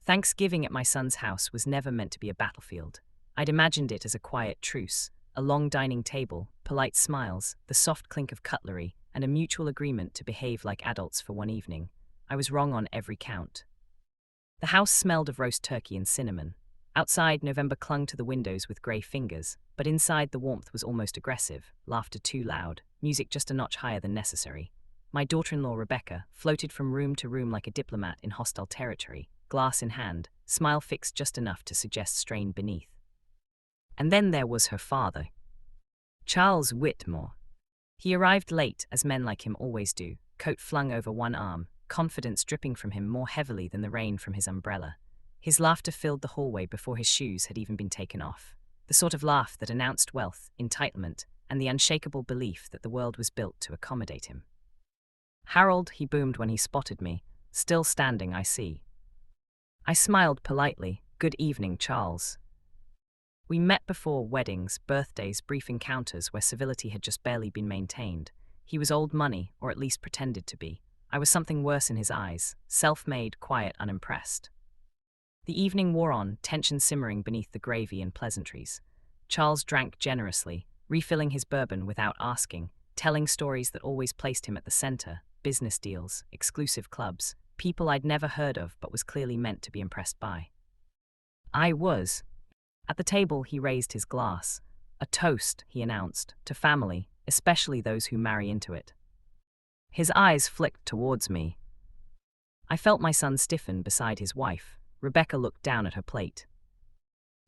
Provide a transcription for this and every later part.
Thanksgiving at my son's house was never meant to be a battlefield. I'd imagined it as a quiet truce, a long dining table, polite smiles, the soft clink of cutlery, and a mutual agreement to behave like adults for one evening. I was wrong on every count. The house smelled of roast turkey and cinnamon. Outside, November clung to the windows with grey fingers, but inside the warmth was almost aggressive, laughter too loud, music just a notch higher than necessary. My daughter-in-law, Rebecca, floated from room to room like a diplomat in hostile territory, glass in hand, smile fixed just enough to suggest strain beneath. And then there was her father, Charles Whitmore. He arrived late, as men like him always do, coat flung over one arm, confidence dripping from him more heavily than the rain from his umbrella. His laughter filled the hallway before his shoes had even been taken off, the sort of laugh that announced wealth, entitlement, and the unshakable belief that the world was built to accommodate him. "Harold," he boomed when he spotted me. "Still standing, I see." I smiled politely. "Good evening, Charles." We met before weddings, birthdays, brief encounters where civility had just barely been maintained. He was old money, or at least pretended to be. I was something worse in his eyes, self-made, quiet, unimpressed. The evening wore on, tension simmering beneath the gravy and pleasantries. Charles drank generously, refilling his bourbon without asking, telling stories that always placed him at the center: business deals, exclusive clubs, people I'd never heard of but was clearly meant to be impressed by. I was. At the table, he raised his glass. "A toast," he announced, "to family, especially those who marry into it." His eyes flicked towards me. I felt my son stiffen beside his wife. Rebecca looked down at her plate.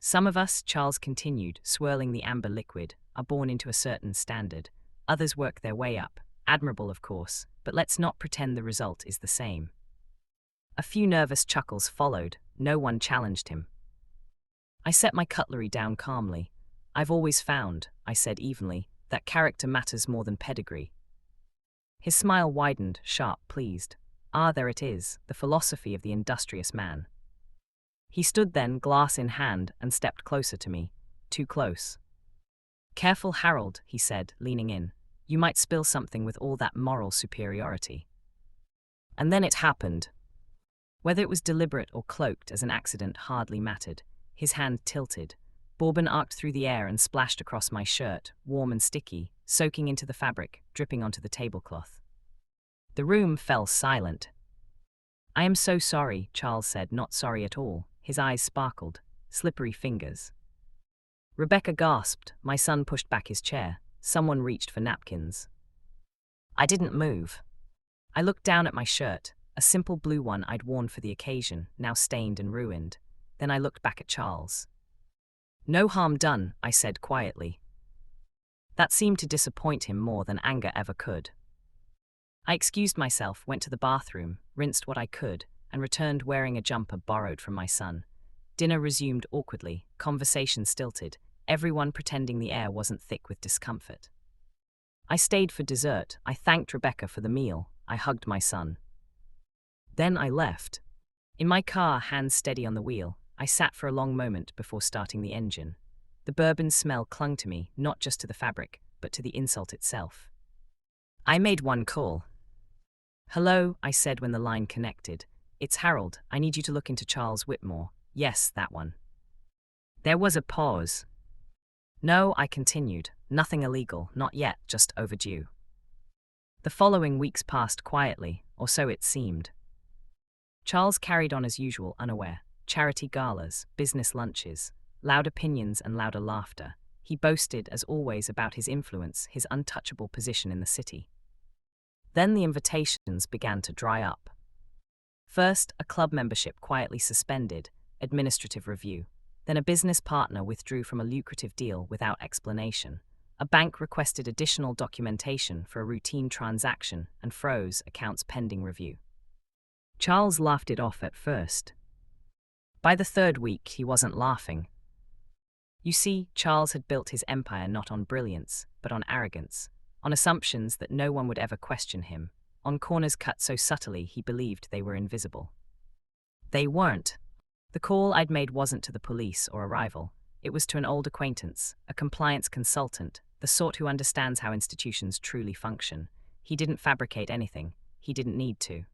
"Some of us," Charles continued, swirling the amber liquid, "are born into a certain standard. Others work their way up. Admirable, of course, but let's not pretend the result is the same." A few nervous chuckles followed. No one challenged him. I set my cutlery down calmly. "I've always found," I said evenly, "that character matters more than pedigree." His smile widened, sharp, pleased. "Ah, there it is, the philosophy of the industrious man." He stood then, glass in hand, and stepped closer to me. Too close. "Careful, Harold," he said, leaning in. "You might spill something with all that moral superiority." And then it happened. Whether it was deliberate or cloaked as an accident hardly mattered. His hand tilted. Bourbon arced through the air and splashed across my shirt, warm and sticky, soaking into the fabric, dripping onto the tablecloth. The room fell silent. "I am so sorry," Charles said, not sorry at all. His eyes sparkled. Slippery fingers. Rebecca gasped. My son pushed back his chair. Someone reached for napkins. I didn't move. I looked down at my shirt, a simple blue one I'd worn for the occasion, now stained and ruined. Then I looked back at Charles. "No harm done," I said quietly. That seemed to disappoint him more than anger ever could. I excused myself, went to the bathroom, rinsed what I could, and returned wearing a jumper borrowed from my son. Dinner resumed awkwardly, conversation stilted, everyone pretending the air wasn't thick with discomfort. I stayed for dessert. I thanked Rebecca for the meal. I hugged my son. Then I left. In my car, hands steady on the wheel, I sat for a long moment before starting the engine. The bourbon smell clung to me, not just to the fabric, but to the insult itself. I made one call. "Hello," I said when the line connected. "It's Harold. I need you to look into Charles Whitmore." "Yes, that one." There was a pause. "No," I continued. "Nothing illegal, not yet, just overdue." The following weeks passed quietly, or so it seemed. Charles carried on as usual, unaware. Charity galas, business lunches, loud opinions and louder laughter. He boasted, as always, about his influence, his untouchable position in the city. Then the invitations began to dry up. First, a club membership quietly suspended, administrative review. Then a business partner withdrew from a lucrative deal without explanation. A bank requested additional documentation for a routine transaction and froze accounts pending review. Charles laughed it off at first. By the third week, he wasn't laughing. You see, Charles had built his empire not on brilliance, but on arrogance, on assumptions that no one would ever question him, on corners cut so subtly he believed they were invisible. They weren't. The call I'd made wasn't to the police or a rival. It was to an old acquaintance, a compliance consultant, the sort who understands how institutions truly function. He didn't fabricate anything. He didn't need to.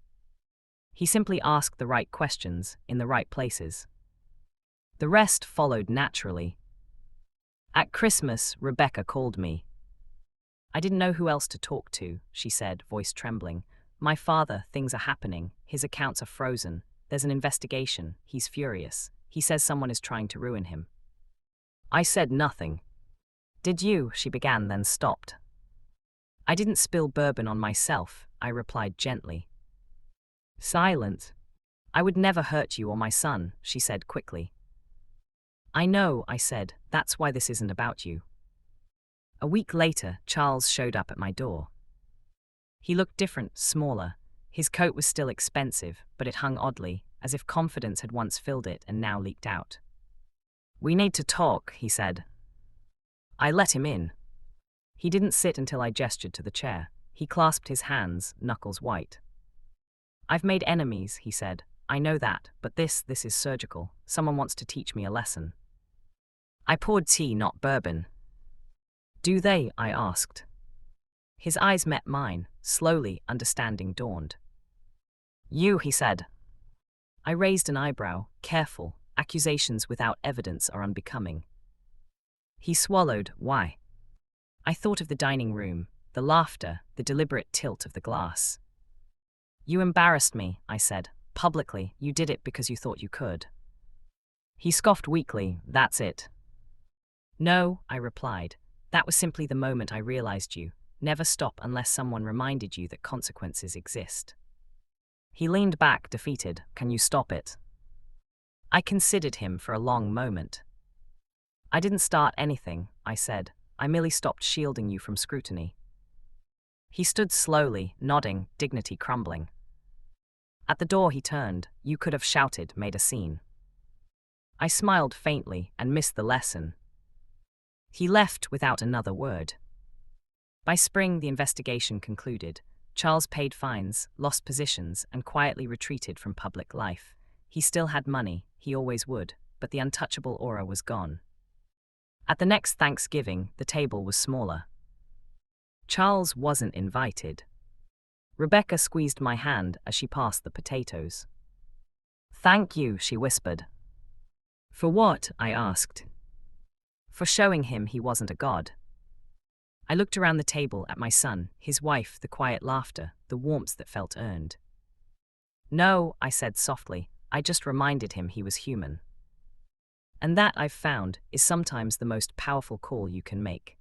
He simply asked the right questions in the right places. The rest followed naturally. At Christmas, Rebecca called me. I didn't know who else to talk to, she said, voice trembling. My father, things are happening. His accounts are frozen. There's an investigation. He's furious. He says someone is trying to ruin him. I said nothing. Did you? She began, then stopped. I didn't spill bourbon on myself, I replied gently. Silence. I would never hurt you or my son, she said quickly. I know, I said, that's why this isn't about you. A week later, Charles showed up at my door. He looked different, smaller. His coat was still expensive, but it hung oddly, as if confidence had once filled it and now leaked out. We need to talk, he said. I let him in. He didn't sit until I gestured to the chair. He clasped his hands, knuckles white. I've made enemies, he said. I know that, but this is surgical. Someone wants to teach me a lesson. I poured tea, not bourbon. Do they? I asked. His eyes met mine. Slowly, understanding dawned. You, he said. I raised an eyebrow, careful. Accusations without evidence are unbecoming. He swallowed. Why? I thought of the dining room, the laughter, the deliberate tilt of the glass. You embarrassed me, I said. Publicly, you did it because you thought you could. He scoffed weakly. That's it. No, I replied. That was simply the moment I realized you. Never stop unless someone reminded you that consequences exist. He leaned back, defeated. Can you stop it? I considered him for a long moment. I didn't start anything, I said. I merely stopped shielding you from scrutiny. He stood slowly, nodding, dignity crumbling. At the door he turned. You could have shouted, made a scene. I smiled faintly and missed the lesson. He left without another word. By spring, the investigation concluded. Charles paid fines, lost positions, and quietly retreated from public life. He still had money, he always would, but the untouchable aura was gone. At the next Thanksgiving, the table was smaller. Charles wasn't invited. Rebecca squeezed my hand as she passed the potatoes. Thank you, she whispered. For what? I asked. For showing him he wasn't a god. I looked around the table at my son, his wife, the quiet laughter, the warmth that felt earned. No, I said softly, I just reminded him he was human. And that, I've found, is sometimes the most powerful call you can make.